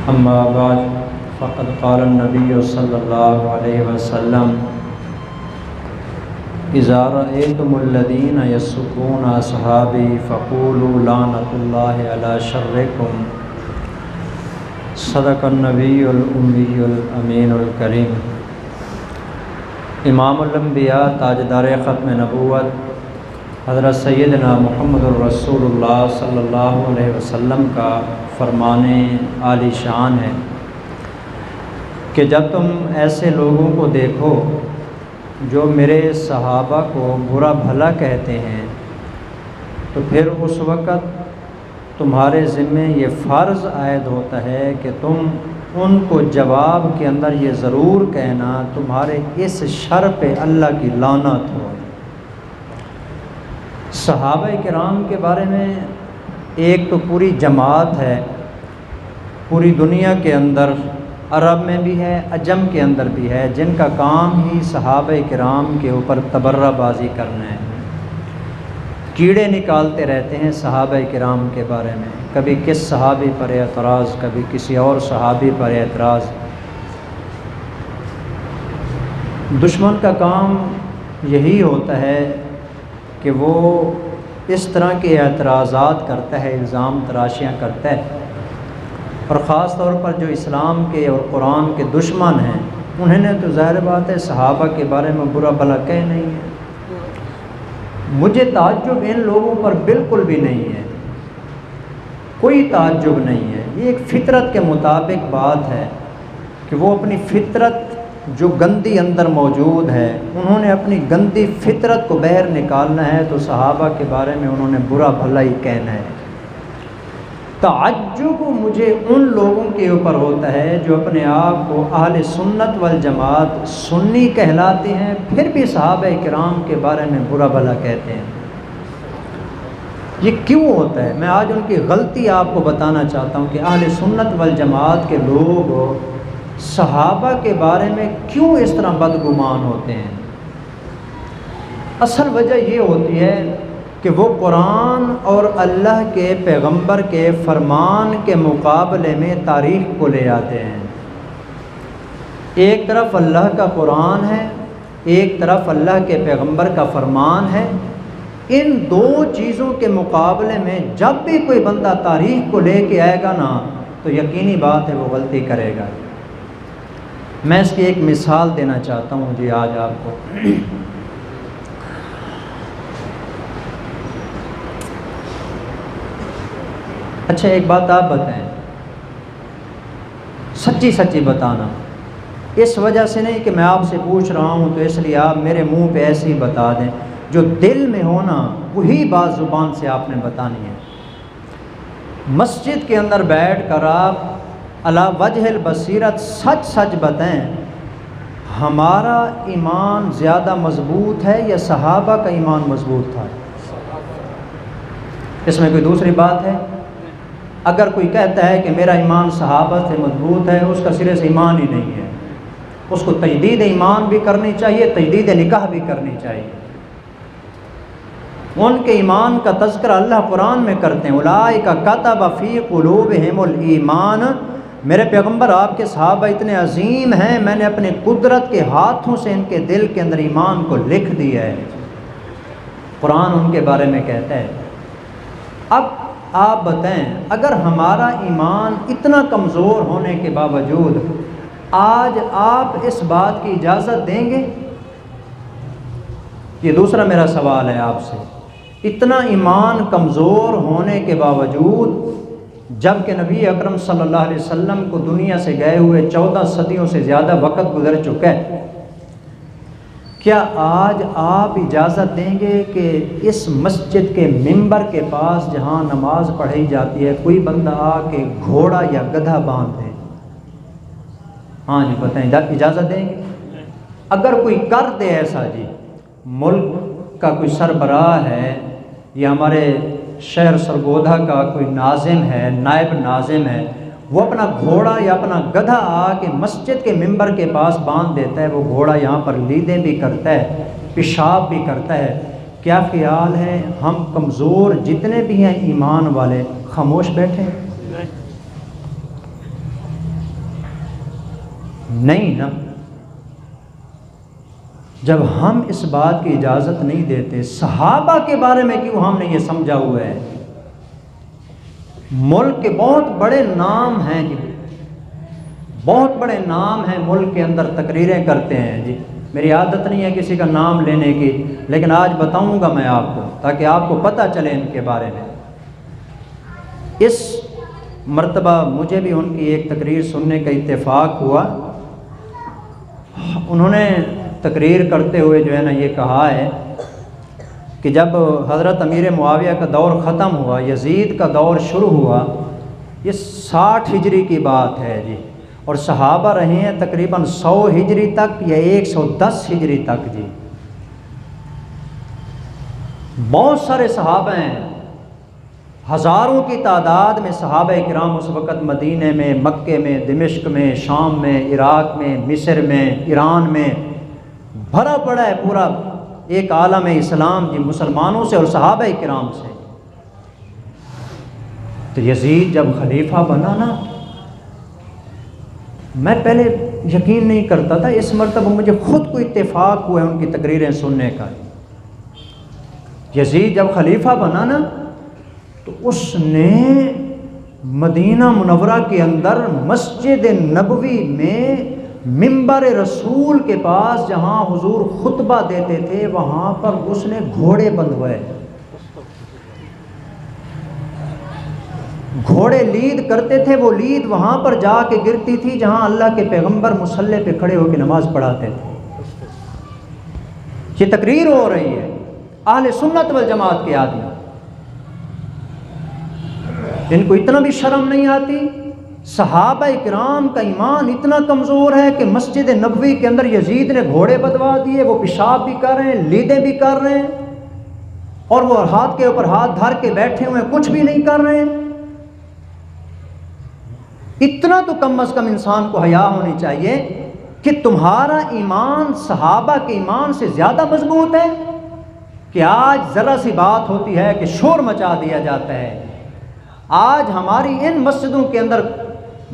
اما بعد فقد قال النبی صلی اللہ علیہ وسلم اذا رأیتم الذین یسبون اصحابی فقولوا لعنۃ اللہ علی شرکم صدق النبی الامی الامین الکریم۔ امام الانبیاء تاجدار ختم نبوت حضرت سیدنا محمد الرسول اللہ صلی اللہ علیہ وسلم کا فرمان عالی شان ہے کہ جب تم ایسے لوگوں کو دیکھو جو میرے صحابہ کو برا بھلا کہتے ہیں تو پھر اس وقت تمہارے ذمے یہ فرض عائد ہوتا ہے کہ تم ان کو جواب کے اندر یہ ضرور کہنا تمہارے اس شر پہ اللہ کی لعنت ہو۔ صحابہ کرام کے بارے میں ایک تو پوری جماعت ہے، پوری دنیا کے اندر، عرب میں بھی ہے، عجم کے اندر بھی ہے، جن کا کام ہی صحابہ کرام کے اوپر تبرہ بازی کرنا ہے، کیڑے نکالتے رہتے ہیں صحابہ کرام کے بارے میں، کبھی کس صحابی پر اعتراض، کبھی کسی اور صحابی پر اعتراض۔ دشمن کا کام یہی ہوتا ہے کہ وہ اس طرح کے اعتراضات کرتا ہے، الزام تراشیاں کرتا ہے، اور خاص طور پر جو اسلام کے اور قرآن کے دشمن ہیں انہوں نے تو ظاہر بات ہے صحابہ کے بارے میں برا بھلا کہہ نہیں ہے۔ مجھے تعجب ان لوگوں پر بالکل بھی نہیں ہے، کوئی تعجب نہیں ہے، یہ ایک فطرت کے مطابق بات ہے کہ وہ اپنی فطرت جو گندی اندر موجود ہے انہوں نے اپنی گندی فطرت کو باہر نکالنا ہے تو صحابہ کے بارے میں انہوں نے برا بھلا ہی کہنا ہے۔ تعجب مجھے ان لوگوں کے اوپر ہوتا ہے جو اپنے آپ کو اہل سنت والجماعت سنی کہلاتے ہیں پھر بھی صحابہ کرام کے بارے میں برا بھلا کہتے ہیں۔ یہ کیوں ہوتا ہے؟ میں آج ان کی غلطی آپ کو بتانا چاہتا ہوں کہ اہل سنت والجماعت کے لوگ صحابہ کے بارے میں کیوں اس طرح بدگمان ہوتے ہیں۔ اصل وجہ یہ ہوتی ہے کہ وہ قرآن اور اللہ کے پیغمبر کے فرمان کے مقابلے میں تاریخ کو لے آتے ہیں۔ ایک طرف اللہ کا قرآن ہے، ایک طرف اللہ کے پیغمبر کا فرمان ہے، ان دو چیزوں کے مقابلے میں جب بھی کوئی بندہ تاریخ کو لے کے آئے گا نا تو یقینی بات ہے وہ غلطی کرے گا۔ میں اس کی ایک مثال دینا چاہتا ہوں جی آج آپ کو۔ اچھا ایک بات آپ بتائیں، سچی سچی بتانا، اس وجہ سے نہیں کہ میں آپ سے پوچھ رہا ہوں تو اس لیے آپ میرے منہ پہ ایسے ہی بتا دیں، جو دل میں ہونا وہی بات زبان سے آپ نے بتانی ہے۔ مسجد کے اندر بیٹھ کر آپ علی وجہ البصیرت سچ سچ بتائیں، ہمارا ایمان زیادہ مضبوط ہے یا صحابہ کا ایمان مضبوط تھا؟ اس میں کوئی دوسری بات ہے؟ اگر کوئی کہتا ہے کہ میرا ایمان صحابہ سے مضبوط ہے اس کا سرے سے ایمان ہی نہیں ہے، اس کو تجدید ایمان بھی کرنی چاہیے، تجدید نکاح بھی کرنی چاہیے۔ ان کے ایمان کا تذکرہ اللہ قرآن میں کرتے ہیں، اولئک کتب فی قلوبہم الایمان، میرے پیغمبر آپ کے صحابہ اتنے عظیم ہیں، میں نے اپنے قدرت کے ہاتھوں سے ان کے دل کے اندر ایمان کو لکھ دیا ہے، قرآن ان کے بارے میں کہتا ہے۔ اب آپ بتائیں اگر ہمارا ایمان اتنا کمزور ہونے کے باوجود آج آپ اس بات کی اجازت دیں گے؟ یہ دوسرا میرا سوال ہے آپ سے۔ اتنا ایمان کمزور ہونے کے باوجود جب کہ نبی اکرم صلی اللہ علیہ وسلم کو دنیا سے گئے ہوئے 14 صدیوں سے زیادہ وقت گزر چکا ہے، کیا آج آپ اجازت دیں گے کہ اس مسجد کے ممبر کے پاس جہاں نماز پڑھی جاتی ہے کوئی بندہ آ کے گھوڑا یا گدھا باندھ دے؟ ہاں جی بتائیں، اجازت دیں گے؟ اگر کوئی کر دے ایسا جی، ملک کا کوئی سربراہ ہے یا ہمارے شہر سرگودھا کا کوئی ناظم ہے، نائب ناظم ہے، وہ اپنا گھوڑا یا اپنا گدھا آ کے مسجد کے ممبر کے پاس باندھ دیتا ہے، وہ گھوڑا یہاں پر لیدیں بھی کرتا ہے، پیشاب بھی کرتا ہے، کیا خیال ہے ہم کمزور جتنے بھی ہیں ایمان والے خاموش بیٹھے؟ نہیں نا، جب ہم اس بات کی اجازت نہیں دیتے، صحابہ کے بارے میں کیوں ہم نے یہ سمجھا ہوا ہے؟ ملک کے بہت بڑے نام ہیں جی، بہت بڑے نام ہیں ملک کے اندر، تقریریں کرتے ہیں جی، میری عادت نہیں ہے کسی کا نام لینے کی، لیکن آج بتاؤں گا میں آپ کو تاکہ آپ کو پتہ چلے ان کے بارے میں۔ اس مرتبہ مجھے بھی ان کی ایک تقریر سننے کا اتفاق ہوا۔ انہوں نے تقریر کرتے ہوئے جو ہے نا یہ کہا ہے کہ جب حضرت امیر معاویہ کا دور ختم ہوا، یزید کا دور شروع ہوا، یہ 60 ہجری کی بات ہے جی، اور صحابہ رہے ہیں تقریباً 100 ہجری تک یا 110 ہجری تک جی، بہت سارے صحابہ ہیں، ہزاروں کی تعداد میں صحابہ کرام اس وقت مدینے میں، مکے میں، دمشق میں، شام میں، عراق میں، مصر میں، ایران میں بھرا پڑا ہے پورا ایک عالم اسلام جی، مسلمانوں سے اور صحابہ کرام سے۔ تو یزید جب خلیفہ بنا نا، میں پہلے یقین نہیں کرتا تھا، اس مرتبہ مجھے خود کو اتفاق ہوا ہے ان کی تقریریں سننے کا۔ یزید جب خلیفہ بنا نا تو اس نے مدینہ منورہ کے اندر مسجد نبوی میں منبر رسول کے پاس جہاں حضور خطبہ دیتے تھے وہاں پر اس نے گھوڑے بندھوائے، گھوڑے لید کرتے تھے، وہ لید وہاں پر جا کے گرتی تھی جہاں اللہ کے پیغمبر مصلی پہ کھڑے ہو کے نماز پڑھاتے تھے۔ یہ تقریر ہو رہی ہے اہل سنت والجماعت کے آدمی، ان کو اتنا بھی شرم نہیں آتی؟ صحابہ کرام کا ایمان اتنا کمزور ہے کہ مسجد نبوی کے اندر یزید نے گھوڑے بدوا دیے، وہ پیشاب بھی کر رہے ہیں، لیدیں بھی کر رہے ہیں، اور وہ ہاتھ کے اوپر ہاتھ دھر کے بیٹھے ہوئے کچھ بھی نہیں کر رہے ہیں۔ اتنا تو کم از کم انسان کو حیا ہونی چاہیے کہ تمہارا ایمان صحابہ کے ایمان سے زیادہ مضبوط ہے، کہ آج ذرا سی بات ہوتی ہے کہ شور مچا دیا جاتا ہے۔ آج ہماری ان مسجدوں کے اندر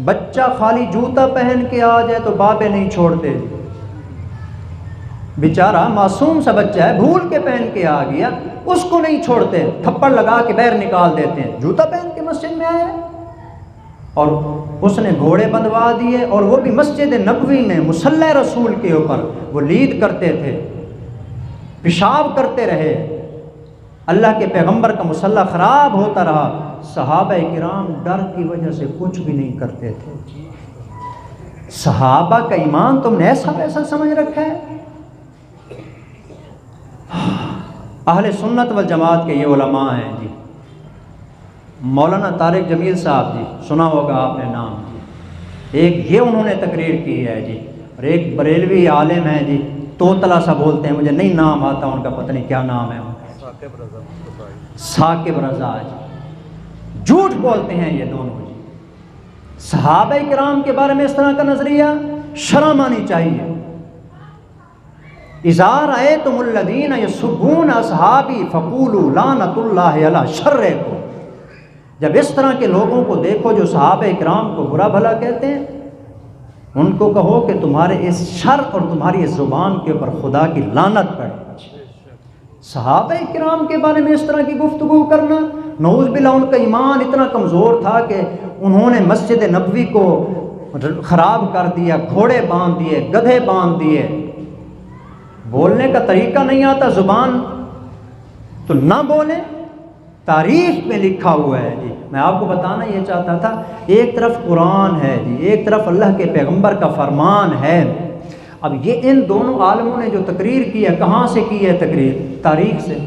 بچہ خالی جوتا پہن کے آ جائے تو بابے نہیں چھوڑتے، بیچارہ معصوم سا بچہ ہے، بھول کے پہن کے آ گیا، اس کو نہیں چھوڑتے، تھپڑ لگا کے باہر نکال دیتے ہیں، جوتا پہن کے مسجد میں آیا ہے۔ اور اس نے گھوڑے بندھوا دیے، اور وہ بھی مسجد نبوی میں مصلی رسول کے اوپر وہ لید کرتے تھے، پیشاب کرتے رہے، اللہ کے پیغمبر کا مصلی خراب ہوتا رہا، صحابہ کرام ڈر کی وجہ سے کچھ بھی نہیں کرتے تھے۔ صحابہ کا ایمان تم نے ایسا ویسا سمجھ رکھا ہے؟ اہل سنت والجماعت کے یہ علماء ہیں جی، مولانا طارق جمیل صاحب جی، سنا ہوگا آپ نے نام جی، ایک یہ انہوں نے تقریر کی ہے جی، اور ایک بریلوی عالم ہے جی، توتلا سا بولتے ہیں، مجھے نہیں نام آتا ان کا، پتہ نہیں کیا نام ہے، ثاقب رضا جی، جھوٹ بولتے ہیں یہ دونوں جی۔ صحابہ کرام کے بارے میں اس طرح کا نظریہ، شرم آنی چاہیے۔ اذا رأیتم الذین یسبون اصحابی فقولوا لعنۃ اللہ علی شرکم، جب اس طرح کے لوگوں کو دیکھو جو صحابہ کرام کو برا بھلا کہتے ہیں، ان کو کہو کہ تمہارے اس شر اور تمہاری اس زبان کے اوپر خدا کی لعنت پڑے۔ صحابہ کرام کے بارے میں اس طرح کی گفتگو کرنا، نعوذ باللہ ان کا ایمان اتنا کمزور تھا کہ انہوں نے مسجد نبوی کو خراب کر دیا، گھوڑے باندھ دیے، گدھے باندھ دیے، بولنے کا طریقہ نہیں آتا، زبان تو نہ بولیں۔ تاریخ میں لکھا ہوا ہے جی، میں آپ کو بتانا یہ چاہتا تھا، ایک طرف قرآن ہے جی، ایک طرف اللہ کے پیغمبر کا فرمان ہے۔ اب یہ ان دونوں عالموں نے جو تقریر کی ہے، کہاں سے کی ہے تقریر؟ تاریخ سے،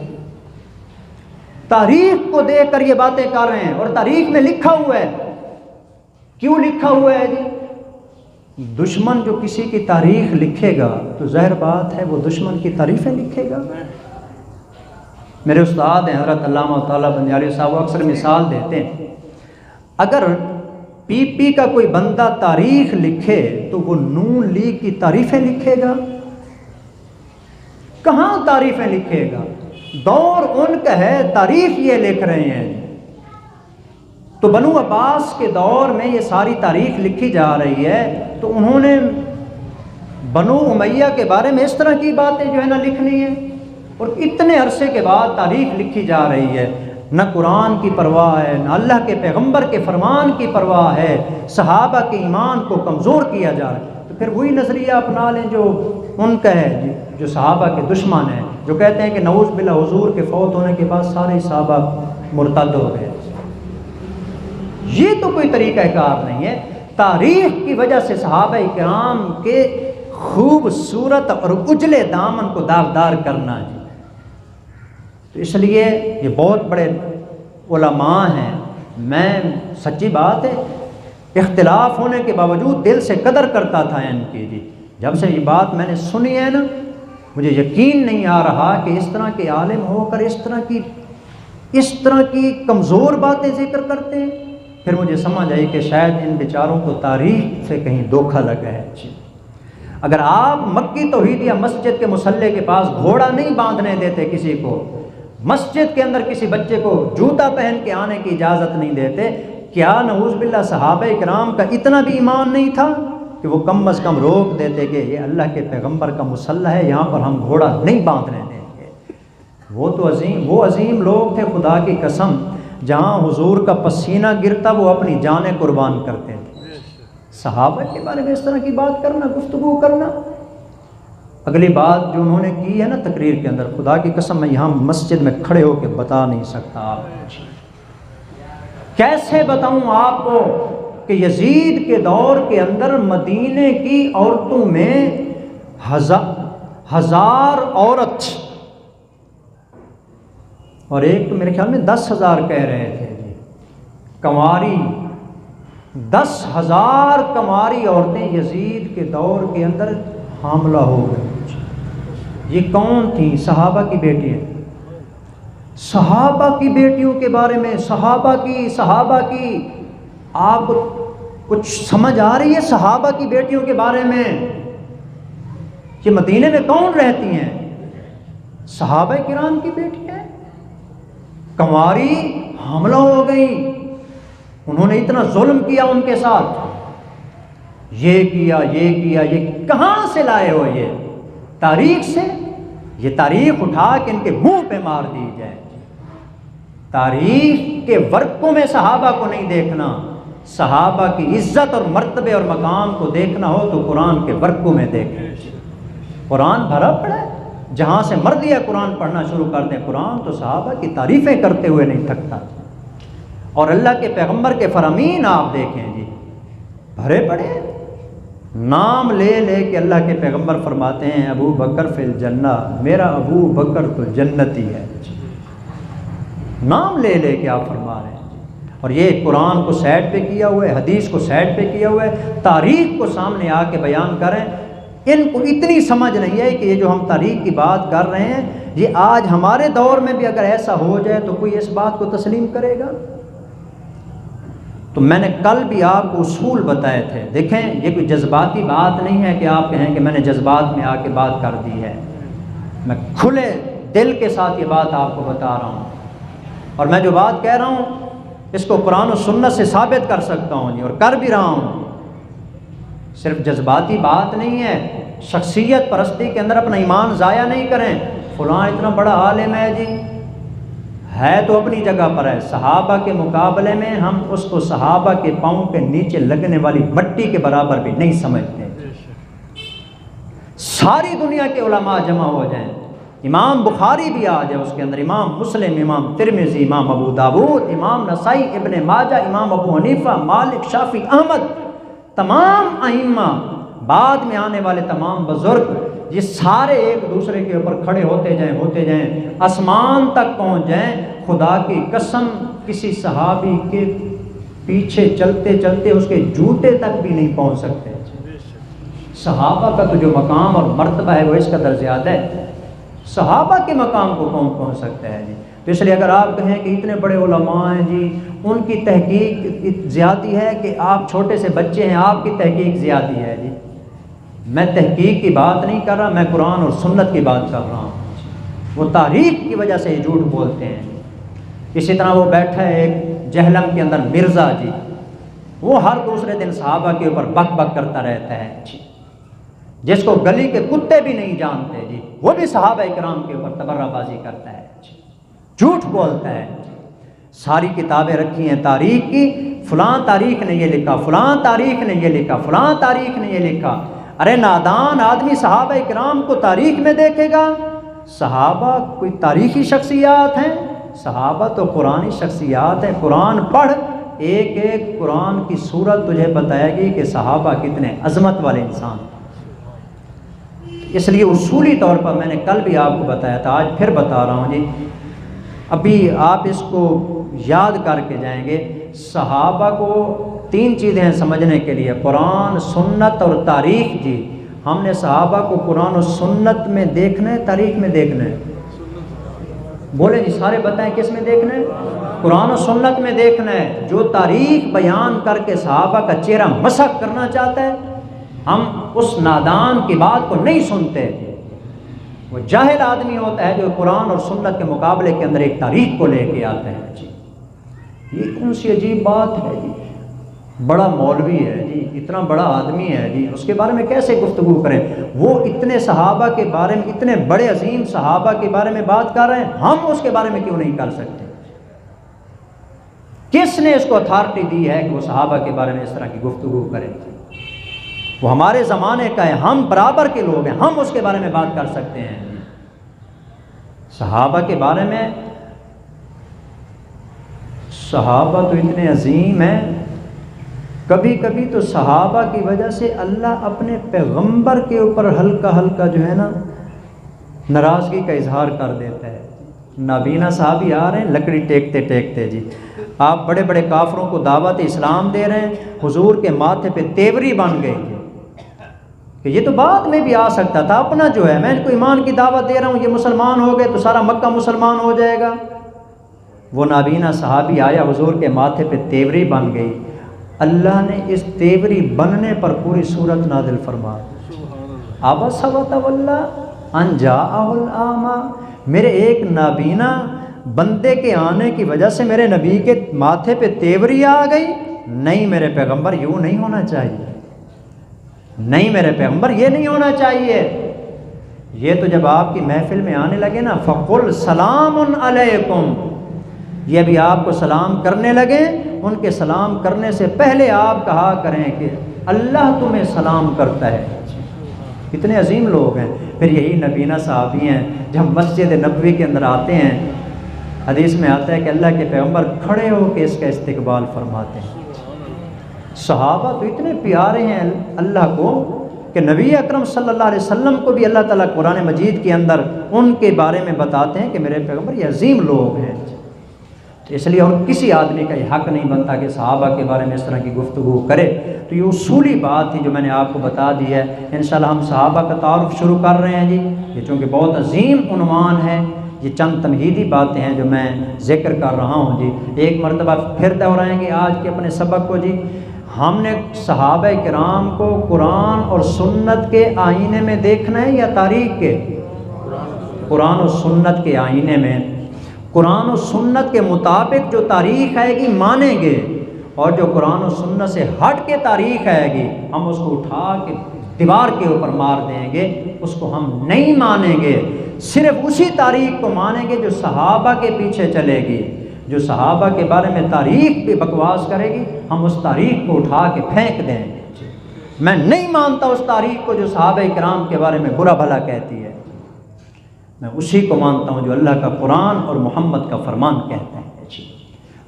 تاریخ کو دیکھ کر یہ باتیں کر رہے ہیں، اور تاریخ میں لکھا ہوا ہے۔ کیوں لکھا ہوا ہے جی؟ دشمن جو کسی کی تاریخ لکھے گا تو ظاہر بات ہے وہ دشمن کی تعریفیں لکھے گا۔ میرے استاد ہیں حضرت علامہ طالب بنجاری صاحب، وہ اکثر مثال دیتے ہیں، اگر پی پی کا کوئی بندہ تاریخ لکھے تو وہ نون لیگ کی تعریفیں لکھے گا؟ کہاں تعریفیں لکھے گا؟ دور ان کا ہے، تاریخ یہ لکھ رہے ہیں۔ تو بنو عباس کے دور میں یہ ساری تاریخ لکھی جا رہی ہے، تو انہوں نے بنو امیہ کے بارے میں اس طرح کی باتیں جو ہے نا لکھنی ہیں، اور اتنے عرصے کے بعد تاریخ لکھی جا رہی ہے، نہ قرآن کی پرواہ ہے، نہ اللہ کے پیغمبر کے فرمان کی پرواہ ہے، صحابہ کے ایمان کو کمزور کیا جا رہا ہے۔ تو پھر وہی نظریہ اپنا لیں جو ان کا ہے، جو صحابہ کے دشمن ہیں، جو کہتے ہیں کہ نعوذ باللہ حضور کے فوت ہونے کے بعد سارے صحابہ مرتد ہو گئے۔ یہ تو کوئی طریقہ کار نہیں ہے۔ تاریخ کی وجہ سے صحابہ کرام کے خوبصورت اور اجلے دامن کو داغدار کرنا جی، تو اس لیے یہ بہت بڑے علماء ہیں۔ میں سچی بات ہے، اختلاف ہونے کے باوجود دل سے قدر کرتا تھا ان کی جی۔ جب سے یہ بات میں نے سنی ہے نا، مجھے یقین نہیں آ رہا کہ اس طرح کے عالم ہو کر اس طرح کی کمزور باتیں ذکر کرتے ہیں۔ پھر مجھے سمجھ آئی کہ شاید ان بیچاروں کو تاریخ سے کہیں دھوکہ لگا ہے جی۔ اگر آپ مکی توحیدیہ مسجد کے مصلی کے پاس گھوڑا نہیں باندھنے دیتے کسی کو، مسجد کے اندر کسی بچے کو جوتا پہن کے آنے کی اجازت نہیں دیتے، کیا نعوذ باللہ صحابہ کرام کا اتنا بھی ایمان نہیں تھا کہ وہ کم از کم روک دیتے کہ یہ اللہ کے پیغمبر کا مصلی ہے، یہاں پر ہم گھوڑا نہیں باندھنے دیں گے؟ وہ عظیم لوگ تھے، خدا کی قسم، جہاں حضور کا پسینہ گرتا وہ اپنی جانیں قربان کرتے تھے۔ صحابہ کے بارے میں اس طرح کی بات کرنا، گفتگو کرنا۔ اگلی بات جو انہوں نے کی ہے نا تقریر کے اندر، خدا کی قسم میں یہاں مسجد میں کھڑے ہو کے بتا نہیں سکتا آپ کو۔ کیسے بتاؤں آپ کو کہ یزید کے دور کے اندر مدینے کی عورتوں میں 1000 عورت، اور ایک تو میرے خیال میں 10,000 کہہ رہے تھے جی، کنواری 10,000 کنواری عورتیں یزید کے دور کے اندر حاملہ ہو گئی۔ یہ کون تھیں؟ صحابہ کی بیٹیاں۔ صحابہ کی بیٹیوں کے بارے میں، صحابہ کی آپ کچھ سمجھ آ رہی ہے؟ صحابہ کی بیٹیوں کے بارے میں کہ مدینے میں کون رہتی ہیں؟ صحابہ کرام کی بیٹیاں کنواری حاملہ ہو گئیں۔ انہوں نے اتنا ظلم کیا ان کے ساتھ، یہ کیا، یہ کہاں سے لائے ہو؟ یہ تاریخ سے، یہ تاریخ اٹھا کے ان کے منہ پہ مار دی جائے۔ تاریخ کے ورقوں میں صحابہ کو نہیں دیکھنا، صحابہ کی عزت اور مرتبے اور مقام کو دیکھنا ہو تو قرآن کے ورقوں میں دیکھیں۔ قرآن بھرا پڑا ہے، جہاں سے مرضی ہے قرآن پڑھنا شروع کر دیں۔ قرآن تو صحابہ کی تعریفیں کرتے ہوئے نہیں تھکتا، اور اللہ کے پیغمبر کے فرامین آپ دیکھیں جی، بھرے پڑے ہیں۔ نام لے لے کے اللہ کے پیغمبر فرماتے ہیں ابو بکر فی الجنہ، میرا ابو بکر تو جنتی ہے۔ نام لے لے کے آپ فرما رہے ہیں، اور یہ قرآن کو سائڈ پہ کیا ہوا ہے، حدیث کو سائڈ پہ کیا ہوا ہے، تاریخ کو سامنے آ کے بیان کریں۔ ان کو اتنی سمجھ نہیں ہے کہ یہ جو ہم تاریخ کی بات کر رہے ہیں، یہ آج ہمارے دور میں بھی اگر ایسا ہو جائے تو کوئی اس بات کو تسلیم کرے گا؟ تو میں نے کل بھی آپ کو اصول بتائے تھے۔ دیکھیں، یہ کوئی جذباتی بات نہیں ہے کہ آپ کہیں کہ میں نے جذبات میں آ کے بات کر دی ہے۔ میں کھلے دل کے ساتھ یہ بات آپ کو بتا رہا ہوں، اور میں جو بات کہہ رہا ہوں اس کو قرآن و سنت سے ثابت کر سکتا ہوں جی، اور کر بھی رہا ہوں۔ صرف جذباتی بات نہیں ہے، شخصیت پرستی کے اندر اپنا ایمان ضائع نہیں کریں۔ فلاں اتنا بڑا عالم ہے جی، ہے تو اپنی جگہ پر ہے، صحابہ کے مقابلے میں ہم اس کو صحابہ کے پاؤں کے نیچے لگنے والی مٹی کے برابر بھی نہیں سمجھتے۔ ساری دنیا کے علماء جمع ہو جائیں، امام بخاری بھی آ جائے اس کے اندر، امام مسلم، امام ترمذی، امام ابو داود، امام نسائی، ابن ماجہ، امام ابو حنیفہ، مالک، شافعی، احمد، تمام ائمہ، بعد میں آنے والے تمام بزرگ، یہ سارے ایک دوسرے کے اوپر کھڑے ہوتے جائیں، آسمان تک پہنچ جائیں، خدا کی قسم کسی صحابی کے پیچھے چلتے چلتے اس کے جوتے تک بھی نہیں پہنچ سکتے۔ صحابہ کا تو جو مقام اور مرتبہ ہے وہ اس قدر زیادہ ہے، صحابہ کے مقام کو کون پہنچ سکتا ہے جی؟ تو اس لیے اگر آپ کہیں کہ اتنے بڑے علماء ہیں جی، ان کی تحقیق زیادتی ہے کہ آپ چھوٹے سے بچے ہیں، آپ کی تحقیق زیادتی ہے جی۔ میں تحقیق کی بات نہیں کر رہا، میں قرآن اور سنت کی بات کر رہا ہوں۔ وہ تاریخ کی وجہ سے یہ جھوٹ بولتے ہیں۔ اسی طرح وہ بیٹھا ہے ایک جہلم کے اندر مرزا جی، وہ ہر دوسرے دن صحابہ کے اوپر بک بک کرتا رہتا ہے جی، جس کو گلی کے کتے بھی نہیں جانتے جی، وہ بھی صحابہ کرام کے اوپر تبرہ بازی کرتا ہے، جھوٹ بولتا ہے۔ ساری کتابیں رکھی ہیں تاریخ کی، فلاں تاریخ نے یہ لکھا، فلاں تاریخ نے یہ لکھا، فلاں تاریخ نے یہ لکھا۔ ارے نادان آدمی صحابہ کرام کو تاریخ میں دیکھے گا؟ صحابہ کوئی تاریخی شخصیات ہیں؟ صحابہ تو قرآنی شخصیات ہیں۔ قرآن پڑھ، ایک ایک قرآن کی سورت تجھے بتائے گی کہ صحابہ کتنے عظمت والے انسان۔ اس لیے اصولی طور پر میں نے کل بھی آپ کو بتایا تھا، آج پھر بتا رہا ہوں جی، ابھی آپ اس کو یاد کر کے جائیں گے۔ صحابہ کو 3 چیزیں ہیں سمجھنے کے لیے، قرآن، سنت اور تاریخ جی۔ ہم نے صحابہ کو قرآن و سنت میں دیکھنا ہے، تاریخ میں دیکھنا ہے؟ بولے جی، سارے بتائیں کس میں دیکھنا ہے؟ قرآن و سنت میں دیکھنا ہے۔ جو تاریخ بیان کر کے صحابہ کا چہرہ مسخ کرنا چاہتا ہے، ہم اس نادان کی بات کو نہیں سنتے۔ وہ جاہل آدمی ہوتا ہے جو قرآن اور سنت کے مقابلے کے اندر ایک تاریخ کو لے کے آتے ہیں جی۔ یہ کون سی عجیب بات ہے جی، بڑا مولوی ہے جی، اتنا بڑا آدمی ہے جی، اس کے بارے میں کیسے گفتگو کریں؟ وہ اتنے صحابہ کے بارے میں، اتنے بڑے عظیم صحابہ کے بارے میں بات کر رہے ہیں، ہم اس کے بارے میں کیوں نہیں کر سکتے؟ کس نے اس کو اتھارٹی دی ہے کہ وہ صحابہ کے بارے میں اس طرح کی گفتگو کریں؟ وہ ہمارے زمانے کا ہے، ہم برابر کے لوگ ہیں، ہم اس کے بارے میں بات کر سکتے ہیں۔ صحابہ کے بارے میں، صحابہ تو اتنے عظیم ہیں، کبھی کبھی تو صحابہ کی وجہ سے اللہ اپنے پیغمبر کے اوپر ہلکا ہلکا جو ہے نا ناراضگی کا اظہار کر دیتا ہے۔ نابینا صحابی آ رہے ہیں لکڑی ٹیکتے ٹیکتے جی، آپ بڑے بڑے کافروں کو دعوت اسلام دے رہے ہیں، حضور کے ماتھے پہ تیوری بن گئی کہ یہ تو بعد میں بھی آ سکتا تھا، اپنا جو ہے میں ان کو ایمان کی دعوت دے رہا ہوں، یہ مسلمان ہو گئے تو سارا مکہ مسلمان ہو جائے گا۔ وہ نابینا صحابی آیا، حضور کے ماتھے پہ تیوری بن گئی، اللہ نے اس تیوری بننے پر پوری سورت نازل فرما، عبس وتولی ان جاءہ الاعمی۔ میرے ایک نابینا بندے کے آنے کی وجہ سے میرے نبی کے ماتھے پہ تیوری آ گئی؟ نہیں میرے پیغمبر، یوں نہیں ہونا چاہیے، نہیں میرے پیغمبر یہ نہیں ہونا چاہیے۔ یہ تو جب آپ کی محفل میں آنے لگے نا، فقل سلام علیکم، یہ بھی آپ کو سلام کرنے لگے، ان کے سلام کرنے سے پہلے آپ کہا کریں کہ اللہ تمہیں سلام کرتا ہے۔ کتنے عظیم لوگ ہیں۔ پھر یہی نبینا صحابی ہیں، جب مسجد نبوی کے اندر آتے ہیں، حدیث میں آتا ہے کہ اللہ کے پیغمبر کھڑے ہو کے اس کا استقبال فرماتے ہیں۔ صحابہ تو اتنے پیارے ہیں اللہ کو کہ نبی اکرم صلی اللہ علیہ وسلم کو بھی اللہ تعالیٰ قرآن مجید کے اندر ان کے بارے میں بتاتے ہیں کہ میرے پیغمبر یہ عظیم لوگ ہیں۔ اس لیے اور کسی آدمی کا یہ حق نہیں بنتا کہ صحابہ کے بارے میں اس طرح کی گفتگو کرے۔ تو یہ اصولی بات تھی جو میں نے آپ کو بتا دی ہے۔ انشاءاللہ ہم صحابہ کا تعارف شروع کر رہے ہیں جی، یہ چونکہ بہت عظیم عنوان ہے، یہ چند تمہیدی باتیں ہیں جو میں ذکر کر رہا ہوں جی۔ ایک مرتبہ پھر دہرائیں گے آج کے اپنے سبق کو جی۔ ہم نے صحابہ کرام کو قرآن اور سنت کے آئینے میں دیکھنا ہے یا تاریخ کے؟ قرآن و سنت کے آئینے میں۔ قرآن و سنت کے مطابق جو تاریخ آئے گی مانیں گے، اور جو قرآن و سنت سے ہٹ کے تاریخ آئے گی ہم اس کو اٹھا کے دیوار کے اوپر مار دیں گے، اس کو ہم نہیں مانیں گے۔ صرف اسی تاریخ کو مانیں گے جو صحابہ کے پیچھے چلے گی۔ جو صحابہ کے بارے میں تاریخ پہ بکواس کرے گی ہم اس تاریخ کو اٹھا کے پھینک دیں گے۔ میں نہیں مانتا اس تاریخ کو جو صحابہ کرام کے بارے میں برا بھلا کہتی ہے، میں اسی کو مانتا ہوں جو اللہ کا قرآن اور محمد کا فرمان کہتے ہیں جی۔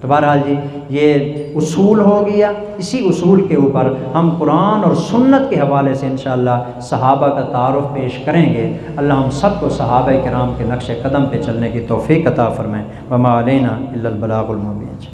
تو بہرحال جی یہ اصول ہو گیا، اسی اصول کے اوپر ہم قرآن اور سنت کے حوالے سے انشاءاللہ صحابہ کا تعارف پیش کریں گے۔ اللہ ہم سب کو صحابہ کرام کے نقش قدم پہ چلنے کی توفیق عطا فرمائے۔ وما علینا الا البلاغ المبین۔